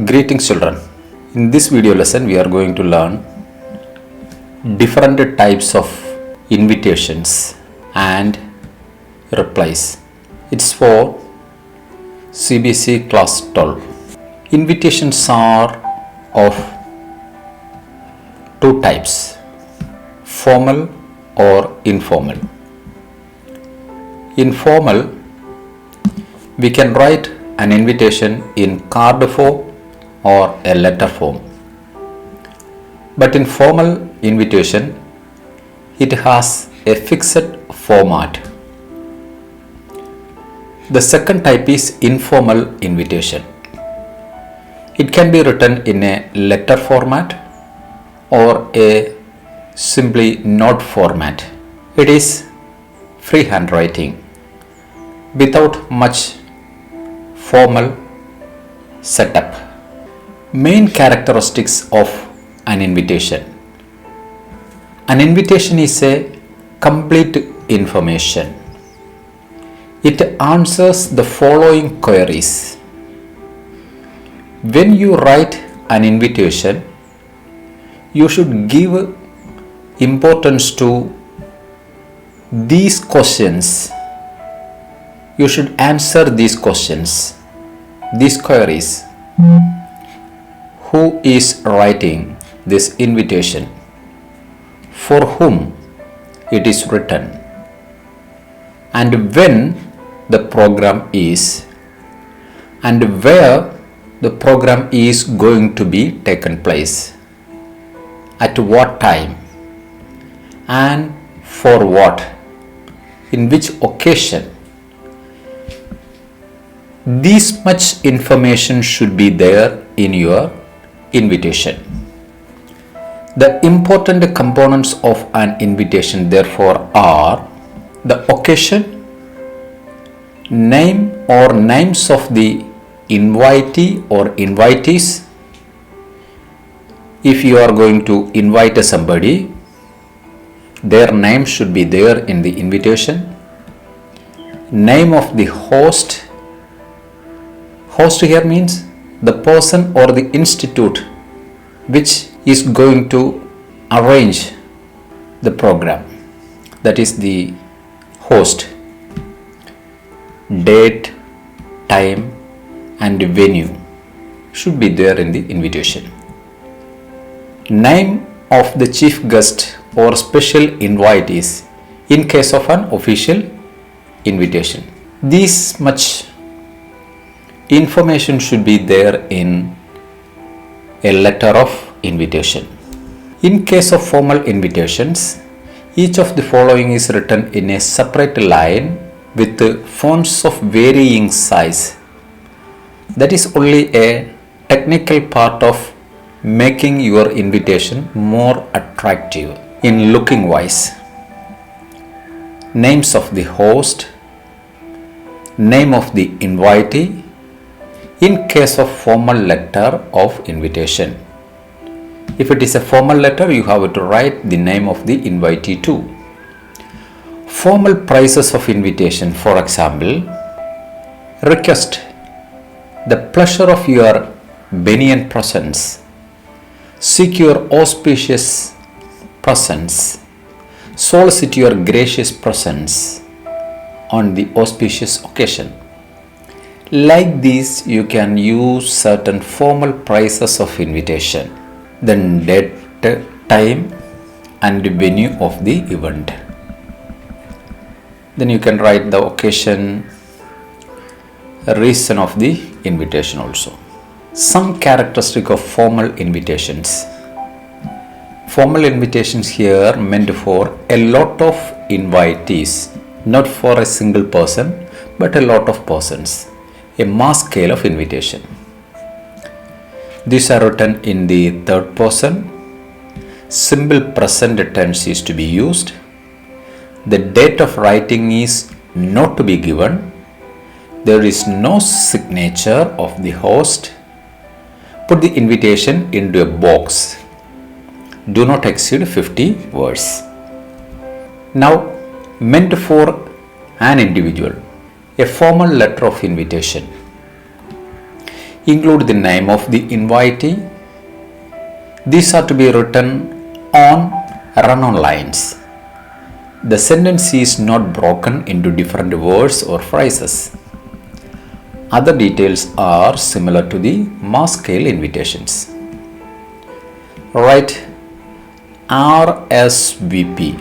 Greetings children. In this video lesson we are going to learn different types of invitations and replies. It's for Cbse class 12. Invitations are of two types, formal or informal. Informal, we can write an invitation in card form or a letter form. But in formal invitation, it has a fixed format. The second type is informal invitation. It can be written in a letter format or a simply note format. It is free handwriting without much formal setup. Main characteristics of an invitation. An invitation is a complete information. It answers the following queries. When you write an invitation, you should give importance to these questions. You should answer these questions, these queries. Who is writing this invitation? For whom it is written? And when the program is? And where the program is going to be taken place? At what time? And for what? In which occasion? This much information should be there in your invitation. The important components of an invitation therefore are the occasion, name or names of the invitee or invitees. If you are going to invite somebody, their name should be there in the invitation. Name of the host. Host here means the person or the institute which is going to arrange the program. That is the host. Date, time and venue should be there in the invitation. Name of the chief guest or special invitees in case of an official invitation. This much information should be there in a letter of invitation. In case of formal invitations, each of the following is written in a separate line with fonts of varying size. That is only a technical part of making your invitation more attractive in looking wise. Names of the host, name of the invitee, in case of formal letter of invitation. If it is a formal letter, you have to write the name of the invitee too. Formal prices of invitation, for example, request the pleasure of your benign presence, seek your auspicious presence, solicit your gracious presence on the auspicious occasion. Like this, you can use certain formal prices of invitation, then date, time and venue of the event. Then you can write the occasion, reason of the invitation also. Some characteristic of formal invitations. Formal invitations here meant for a lot of invitees, not for a single person, but a lot of persons. A mass scale of invitation. These are written in the third person. Simple present tense is to be used. The date of writing is not to be given. There is no signature of the host. Put the invitation into a box. Do not exceed 50 words. Now, meant for an individual. A formal letter of invitation. Include the name of the invitee. These are to be written on run-on lines. The sentence is not broken into different words or phrases. Other details are similar to the mass scale invitations. Write RSVP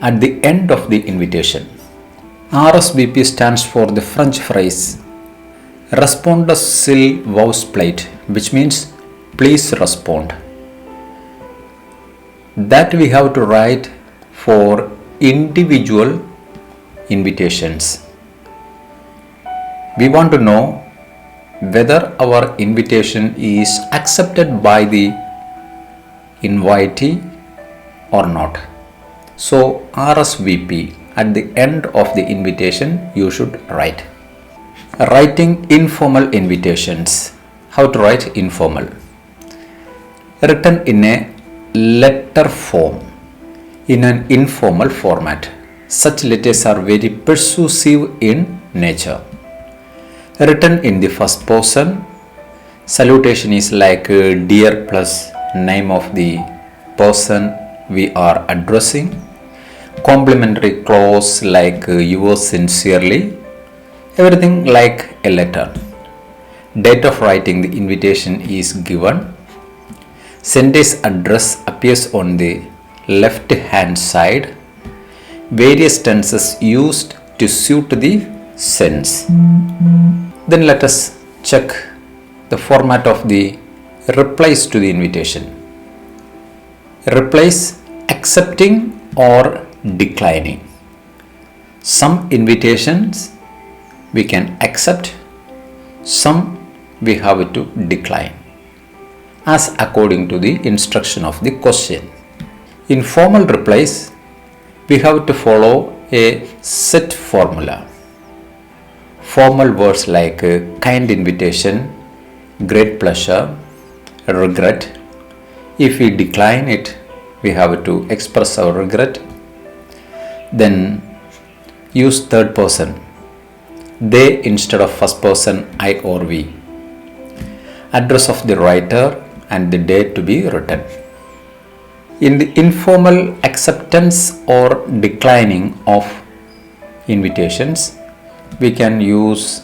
at the end of the invitation. RSVP stands for the French phrase Répondez s'il vous plaît, which means please respond. That we have to write for individual invitations. We want to know whether our invitation is accepted by the invitee or not. So RSVP at the end of the invitation you should write. Writing informal invitations. How to write informal? Written in a letter form in an informal format. Such letters are very persuasive in nature. Written in the first person. Salutation is like dear plus name of the person we are addressing. Complimentary clause like yours sincerely. Everything like a letter. Date of writing the invitation is given. Sender's address appears on the left hand side. Various tenses used to suit the sense. Then let us check the format of the replies to the invitation. Replies accepting or declining. Some invitations we can accept, some we have to decline, as according to the instruction of the question. In formal replies, we have to follow a set formula. Formal words like kind invitation, great pleasure, regret. If we decline it, we have to express our regret. Then use third person, they instead of first person I or we. Address of the writer and the date to be written. In the informal acceptance or declining of invitations, we can use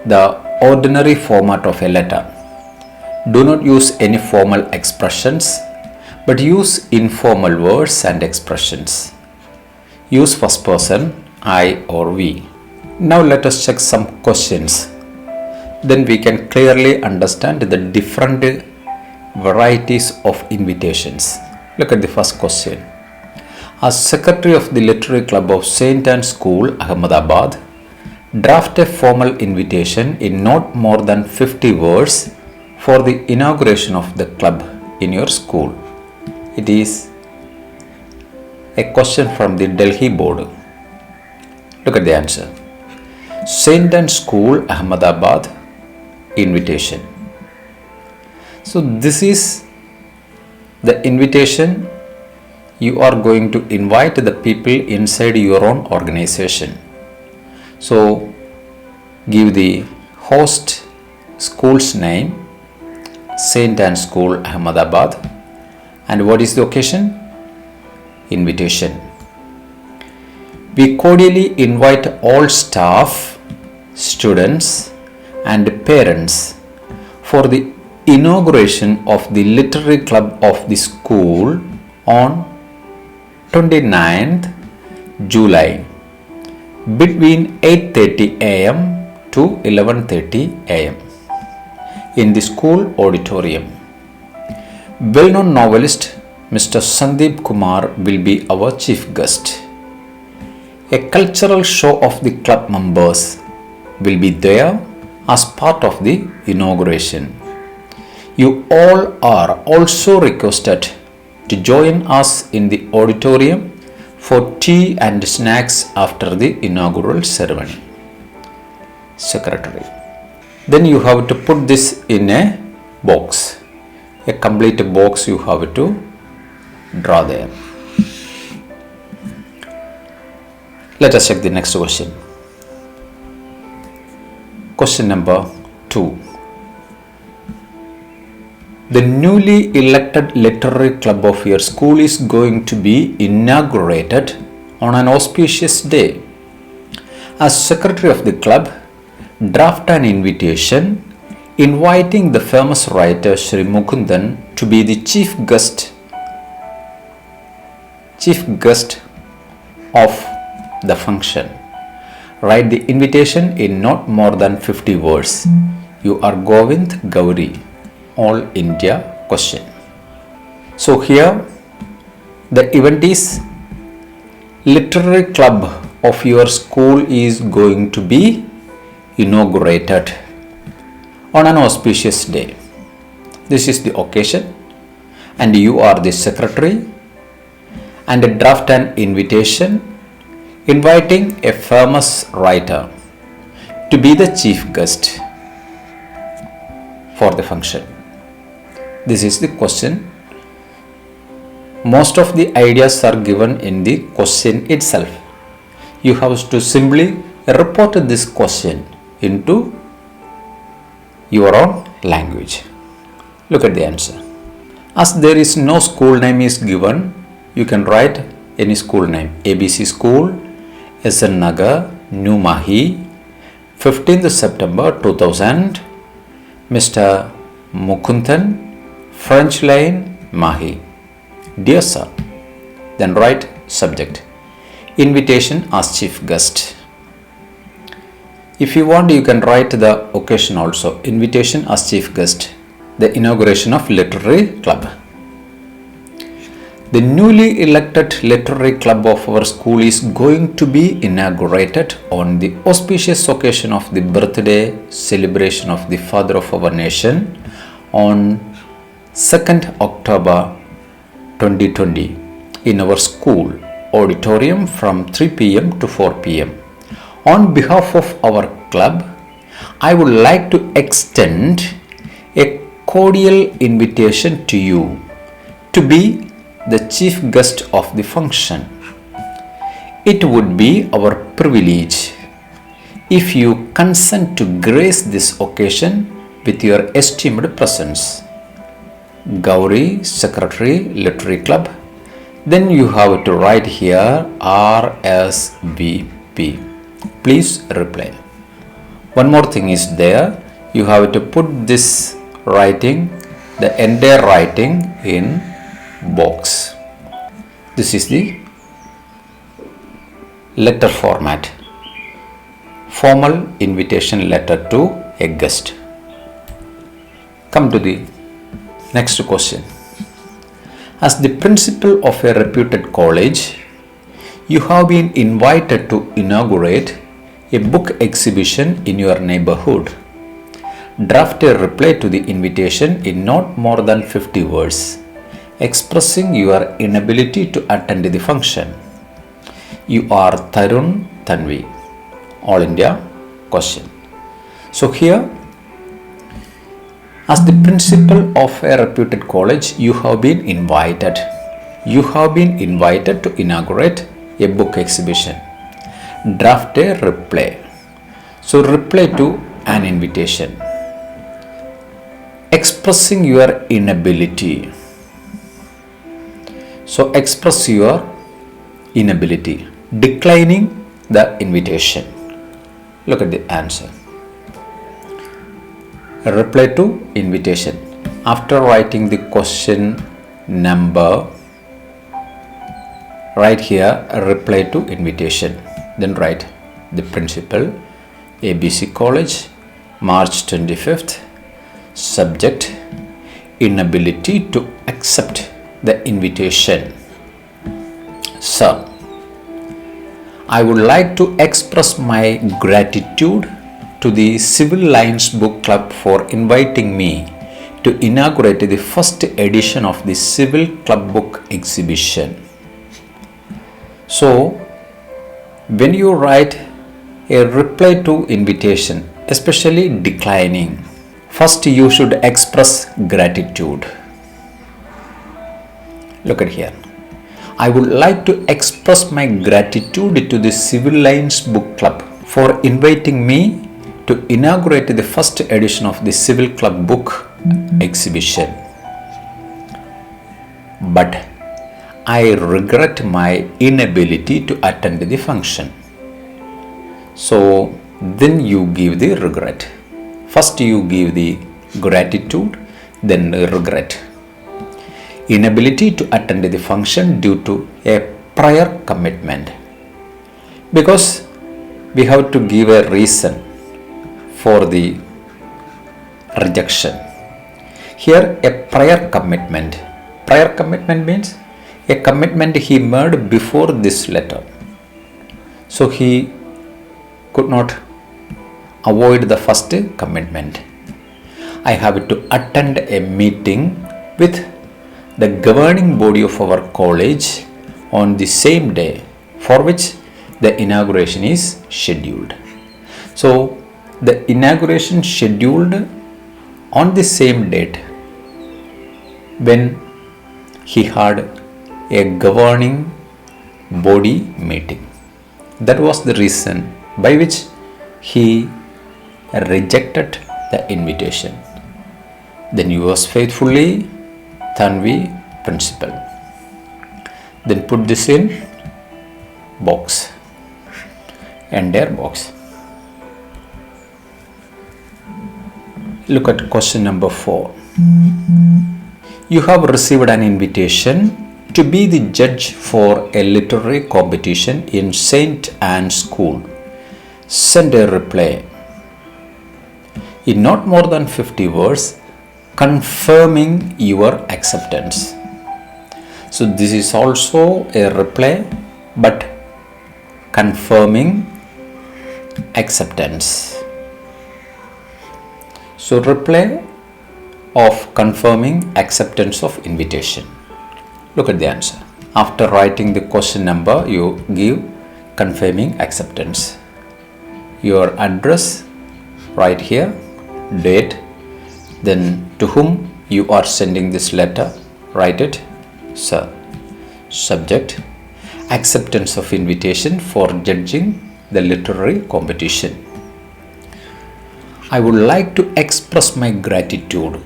the ordinary format of a letter. Do not use any formal expressions, but use informal words and expressions. Use first person I or we. Now let us check some questions. Then we can clearly understand the different varieties of invitations. Look at the first question. As Secretary of the Literary Club of St. Anne's School, Ahmedabad, draft a formal invitation in not more than 50 words for the inauguration of the club in your school. It is a question from the Delhi board. Look at the answer. St. Anne's School, Ahmedabad, invitation. So this is the invitation you are going to invite the people inside your own organization. So give the host school's name, St. Anne's School, Ahmedabad, and what is the occasion? Invitation. We cordially invite all staff, students and parents for the inauguration of the literary club of the school on 29th July between 8:30 a.m. to 11:30 a.m. in the school auditorium. Well-known novelist Mr. Sandeep Kumar will be our chief guest. A cultural show of the club members will be there as part of the inauguration. You all are also requested to join us in the auditorium for tea and snacks after the inaugural ceremony. Secretary. Then you have to put this in a box. A complete box you have to draw there. Let us check the next question. Question number 2. The newly elected literary club of your school is going to be inaugurated on an auspicious day. As secretary of the club, draft an invitation inviting the famous writer Sri Mukundan to be the chief guest of the function. Write the invitation in not more than 50 words. You are Govind Gauri, All India question. So here the event is literary club of your school is going to be inaugurated on an auspicious day. This is the occasion and you are the secretary, and draft an invitation inviting a famous writer to be the chief guest for the function. This is the question. Most of the ideas are given in the question itself. You have to simply report this question into your own language. Look at the answer. As there is no school name is given, you can write any school name. ABC School, SN Nagar, New Mahi, 15th September 2000, Mr. Mukundan, French Lane, Mahi. Dear sir, then write subject, invitation as chief guest. If you want, you can write the occasion also, invitation as chief guest, the inauguration of literary club. The newly elected literary club of our school is going to be inaugurated on the auspicious occasion of the birthday celebration of the father of our nation on 2nd October 2020 in our school auditorium from 3 p.m. to 4 p.m. On behalf of our club, I would like to extend a cordial invitation to you to be the chief guest of the function. It would be our privilege if you consent to grace this occasion with your esteemed presence. Gauri, Secretary, Literary Club. Then you have to write here RSVP. Please reply. One more thing is there. You have to put this writing, the entire writing in box. This is the letter format. Formal invitation letter to a guest. Come to the next question. As the principal of a reputed college, you have been invited to inaugurate a book exhibition in your neighborhood. Draft a reply to the invitation in not more than 50 words, expressing your inability to attend the function. You are Tarun Tanvi, All India question. So here, as the principal of a reputed college, you have been invited. You have been invited to inaugurate a book exhibition. Draft a reply. So reply to an invitation, expressing your inability. So express your inability, declining the invitation. Look at the answer. Reply to invitation. After writing the question number, write here reply to invitation. Then write the principal, ABC College, March 25th, subject, inability to accept the invitation. Sir, I would like to express my gratitude to the Civil Lines Book Club for inviting me to inaugurate the first edition of the Civil Club Book Exhibition. So, when you write a reply to invitation, especially declining, first you should express gratitude. Look at here. I would like to express my gratitude to the Civil Lines Book Club for inviting me to inaugurate the first edition of the Civil Club Book Exhibition. but I regret my inability to attend the function. So then you give the regret. First you give the gratitude, then regret. Inability to attend the function due to a prior commitment. Because we have to give a reason for the rejection. Here a prior commitment. Prior commitment means a commitment he made before this letter. So he could not avoid the first commitment. I have to attend a meeting with the governing body of our college on the same day for which the inauguration is scheduled. So the inauguration scheduled on the same date when he had a governing body meeting. That was the reason by which he rejected the invitation. Then yours faithfully, Tanvi, principal. Then put this in box, entire box. Look at question number 4. You have received an invitation to be the judge for a literary competition in St. Anne's School. Send a reply in not more than 50 words confirming your acceptance. So this is also a reply but confirming acceptance. So reply of confirming acceptance of invitation. Look at the answer. After writing the question number, you give confirming acceptance. Your address, right here, date, then to whom you are sending this letter, write it, sir. Subject, acceptance of invitation for judging the literary competition. I would like to express my gratitude.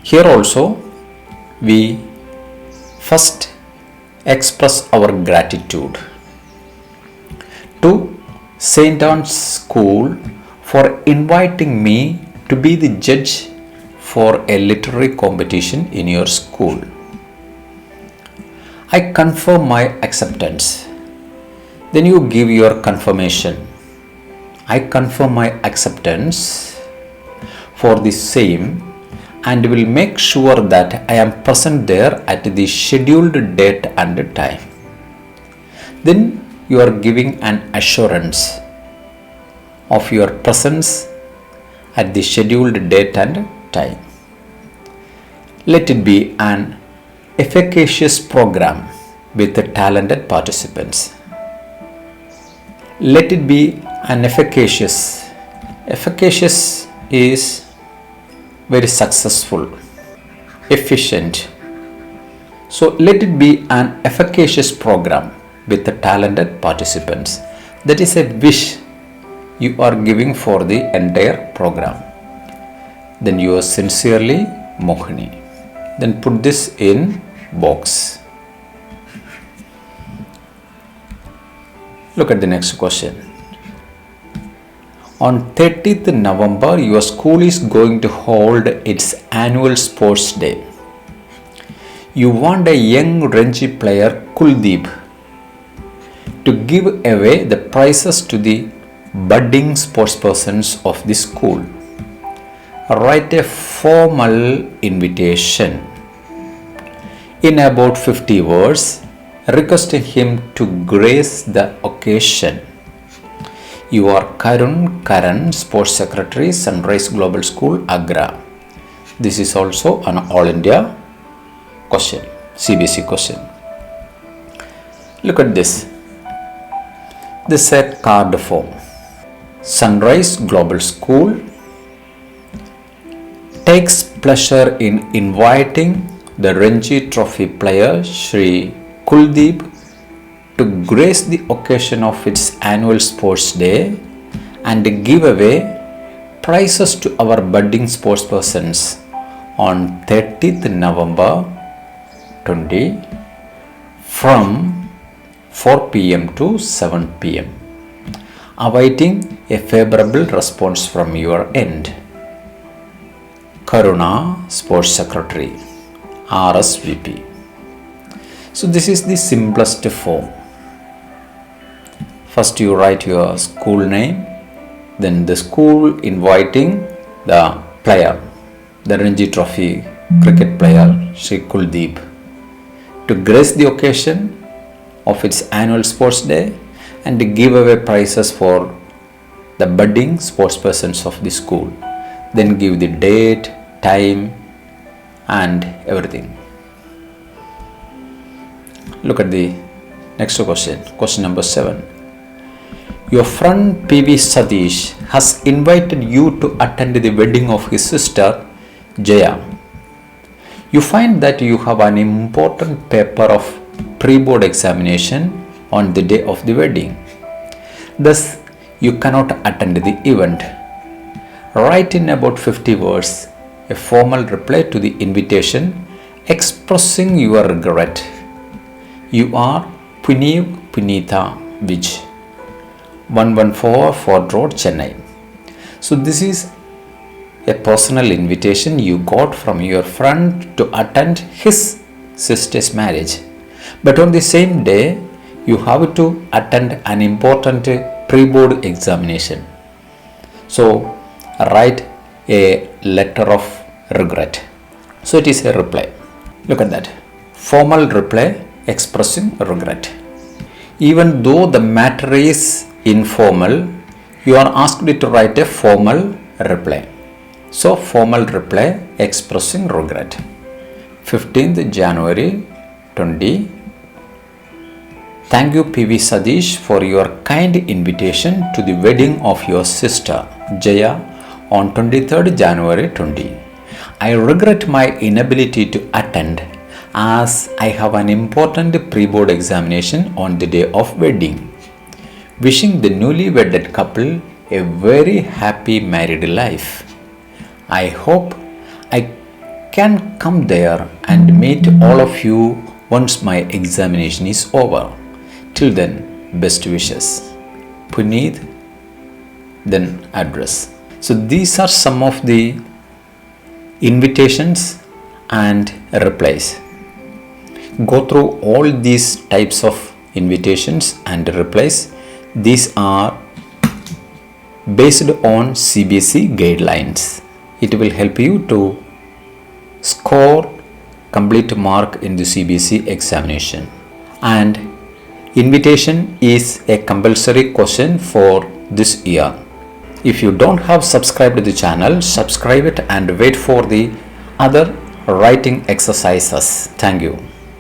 Here also, we first express our gratitude to St. Anne's School for inviting me to be the judge for a literary competition in your school. I confirm my acceptance. Then you give your confirmation. I confirm my acceptance for the same and will make sure that I am present there at the scheduled date and time. Then you are giving an assurance of your presence at the scheduled date and time. Let it be an efficacious program with the talented participants. Let it be an efficacious. Efficacious is very successful, efficient. So let it be an efficacious program with the talented participants. That is a wish you are giving for the entire program. Then you are sincerely Mohini. Then put this in box. Look at the next question. On 30th November, your school is going to hold its annual sports day. You want a young Ranji player, Kuldeep, to give away the prizes to the budding sportspersons of the school. Write a formal invitation in about 50 words, requesting him to grace the occasion. You are Karun Karan, Sports Secretary, Sunrise Global School, Agra. This is also an All India question, Cbse question. Look at this. This is a card form. Sunrise Global School takes pleasure in inviting the Ranji Trophy player Shri Kuldeep to grace the occasion of its annual sports day and give away prizes to our budding sportspersons on 30th November 20 from 4 p.m. to 7 p.m. awaiting a favorable response from your end. Karuna, Sports Secretary, RSVP. So this is the simplest form. First you write your school name, then the school inviting the player, the Ranji Trophy cricket player Sri Kuldeep, to grace the occasion of its annual sports day and to give away prizes for the budding sportspersons of the school. Then give the date, time and everything. Look at the next question. Question number 7. Your friend PV Sadish has invited you to attend the wedding of his sister Jaya. You find that you have an important paper of pre-board examination on the day of the wedding. Thus, you cannot attend the event. Write in about 50 words a formal reply to the invitation expressing your regret. You are Puneev Punitha Vij, 114 Ford Road, Chennai. So this is a personal invitation you got from your friend to attend his sister's marriage. But on the same day, you have to attend an important pre-board examination. So write a letter of regret. So it is a reply. Look at that. Formal reply expressing regret. Even though the matter is informal, you are asked to write a formal reply. So formal reply expressing regret. 15th January 20. Thank you PV Sadish for your kind invitation to the wedding of your sister Jaya on 23rd January 20. I regret my inability to attend as I have an important pre-board examination on the day of wedding. Wishing the newly wedded couple a very happy married life. I hope I can come there and meet all of you once my examination is over. Till then, best wishes. Puneet, then address. So these are some of the invitations and replies. Go through all these types of invitations and replies. These are based on Cbse guidelines. It will help you to score complete mark in the Cbse examination. And invitation is a compulsory question for this year. If you don't have subscribed to the channel, subscribe it and wait for the other writing exercises. Thank you.